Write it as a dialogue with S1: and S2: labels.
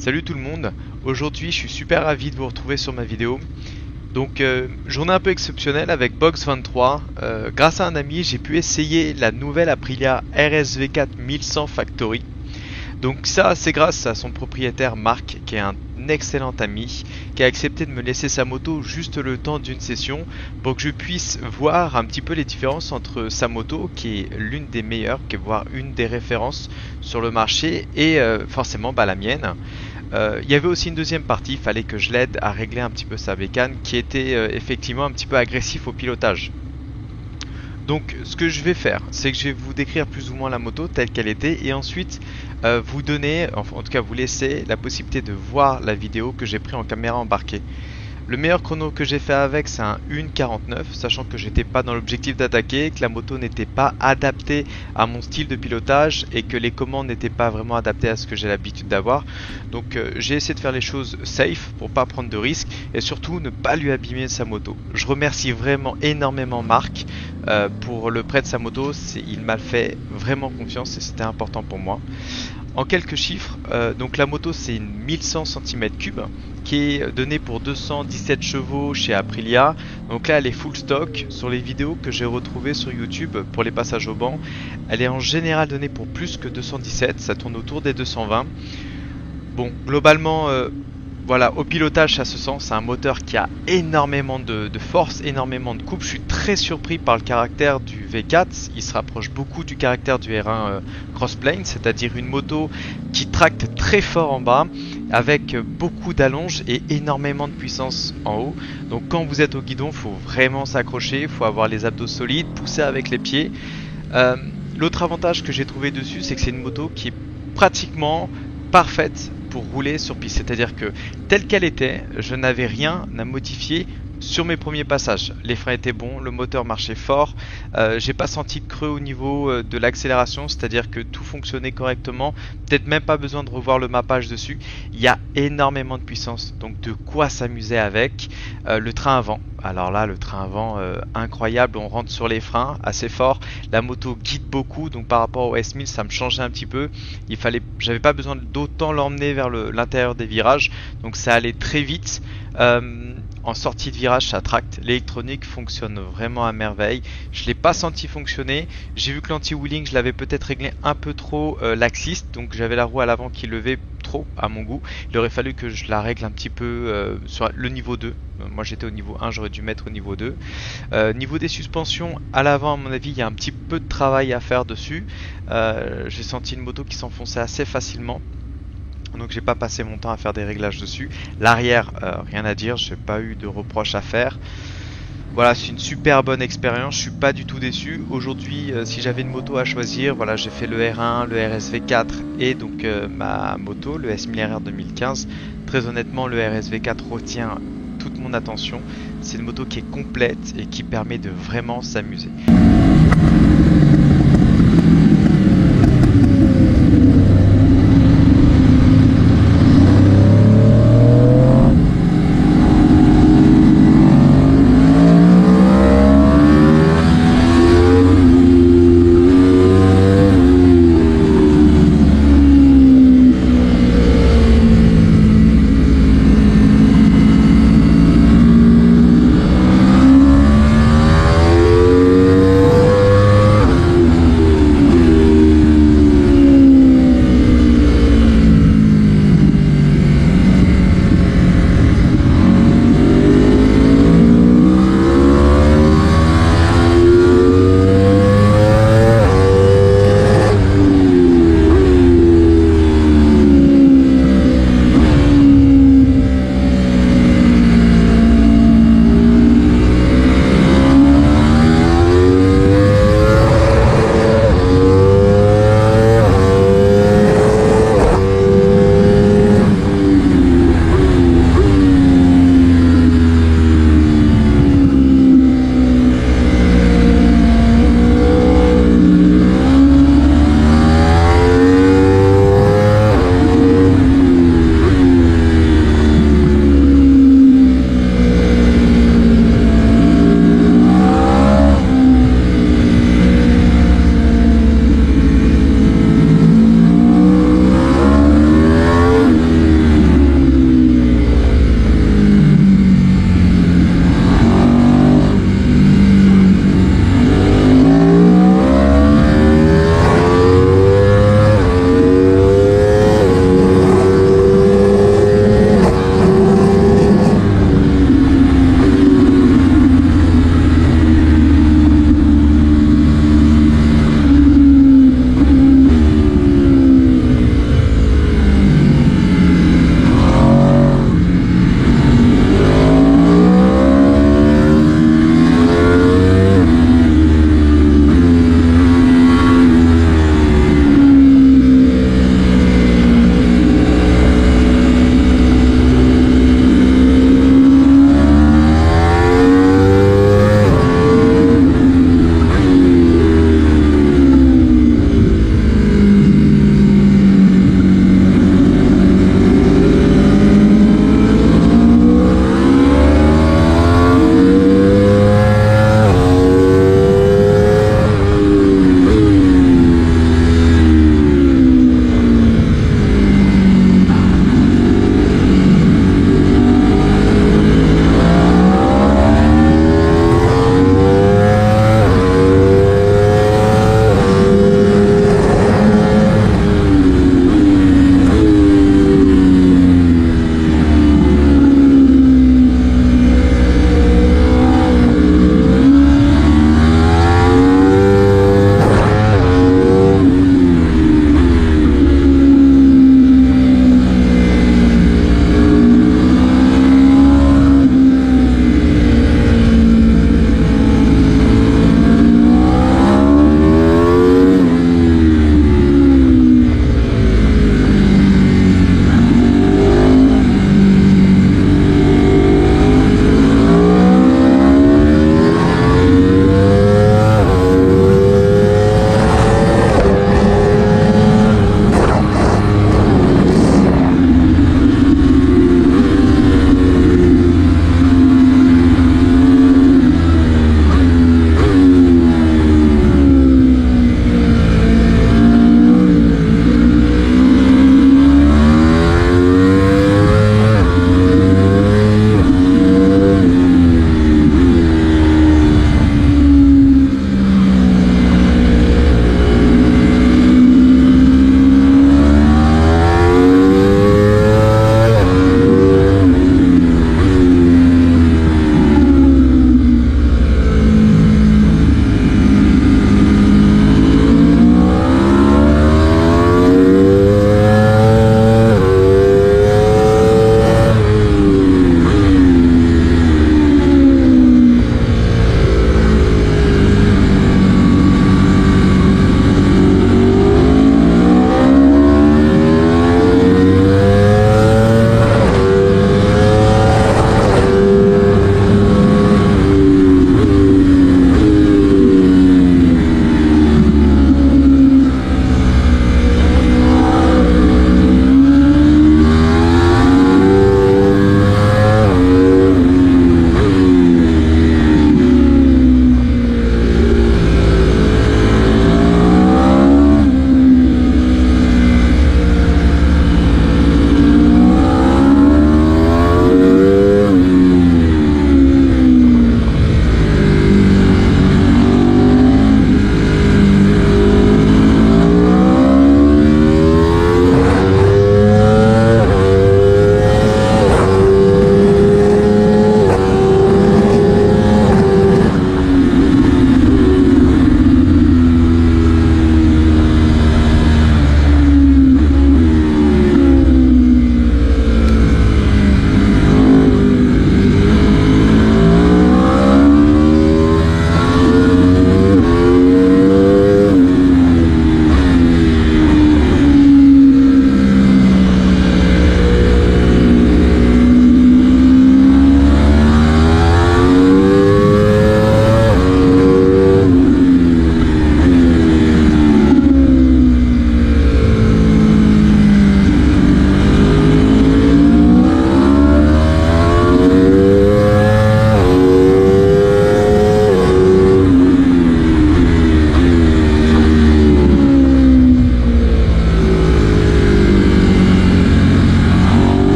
S1: Salut tout le monde, aujourd'hui je suis super ravi de vous retrouver sur ma vidéo. Donc journée un peu exceptionnelle avec Box23. Grâce à un ami j'ai pu essayer la nouvelle Aprilia RSV4 1100 Factory. Donc ça c'est grâce à son propriétaire Marc qui est un excellent ami qui a accepté de me laisser sa moto juste le temps d'une session pour que je puisse voir un petit peu les différences entre sa moto qui est l'une des meilleures, qui est voire une des références sur le marché et forcément la mienne. Il y avait aussi une deuxième partie, il fallait que je l'aide à régler un petit peu sa bécane qui était effectivement un petit peu agressif au pilotage. Donc ce que je vais faire, c'est que je vais vous décrire plus ou moins la moto telle qu'elle était et ensuite vous donner, enfin, en tout cas vous laisser la possibilité de voir la vidéo que j'ai prise en caméra embarquée. Le meilleur chrono que j'ai fait avec c'est un 1:49, sachant que j'étais pas dans l'objectif d'attaquer, que la moto n'était pas adaptée à mon style de pilotage et que les commandes n'étaient pas vraiment adaptées à ce que j'ai l'habitude d'avoir. Donc j'ai essayé de faire les choses safe pour pas prendre de risques et surtout ne pas lui abîmer sa moto. Je remercie vraiment énormément Marc pour le prêt de sa moto, il m'a fait vraiment confiance et c'était important pour moi. En quelques chiffres, donc la moto c'est une 1100 cm3 qui est donnée pour 217 chevaux chez Aprilia. Donc là elle est full stock. Sur les vidéos que j'ai retrouvées sur YouTube pour les passages au banc, elle est en général donnée pour plus que 217, ça tourne autour des 220. Bon, globalement, voilà, au pilotage ça se sent, c'est un moteur qui a énormément de force, énormément de coupe. Je suis très surpris par le caractère du V4, il se rapproche beaucoup du caractère du R1 Crossplane, c'est-à-dire une moto qui tracte très fort en bas, avec beaucoup d'allonge et énormément de puissance en haut. Donc quand vous êtes au guidon, il faut vraiment s'accrocher, il faut avoir les abdos solides, pousser avec les pieds. L'autre avantage que j'ai trouvé dessus, c'est que c'est une moto qui est pratiquement parfaite pour rouler sur piste, c'est-à-dire que telle qu'elle était, je n'avais rien à modifier sur mes premiers passages. Les freins étaient bons, le moteur marchait fort, j'ai pas senti de creux au niveau de l'accélération, c'est-à-dire que tout fonctionnait correctement, peut-être même pas besoin de revoir le mappage dessus. Il y a énormément de puissance, donc de quoi s'amuser avec. Le train avant, alors là le train avant incroyable, on rentre sur les freins assez fort, la moto guide beaucoup, donc par rapport au S1000 ça me changeait un petit peu, j'avais pas besoin d'autant l'emmener vers l'intérieur des virages, donc ça allait très vite. En sortie de virage ça tracte, l'électronique fonctionne vraiment à merveille, je l'ai pas senti fonctionner, j'ai vu que l'anti-wheeling je l'avais peut-être réglé un peu trop laxiste, donc j'avais la roue à l'avant qui levait trop à mon goût, il aurait fallu que je la règle un petit peu sur le niveau 2, moi j'étais au niveau 1, j'aurais dû mettre au niveau 2. Niveau des suspensions, à l'avant à mon avis il y a un petit peu de travail à faire dessus, j'ai senti une moto qui s'enfonçait assez facilement. Donc j'ai pas passé mon temps à faire des réglages dessus. L'arrière, rien à dire, j'ai pas eu de reproches à faire. Voilà, c'est une super bonne expérience, je suis pas du tout déçu. Aujourd'hui, si j'avais une moto à choisir, voilà, j'ai fait le R1, le RSV4 et donc ma moto, le S1000RR 2015. Très honnêtement, le RSV4 retient toute mon attention. C'est une moto qui est complète et qui permet de vraiment s'amuser.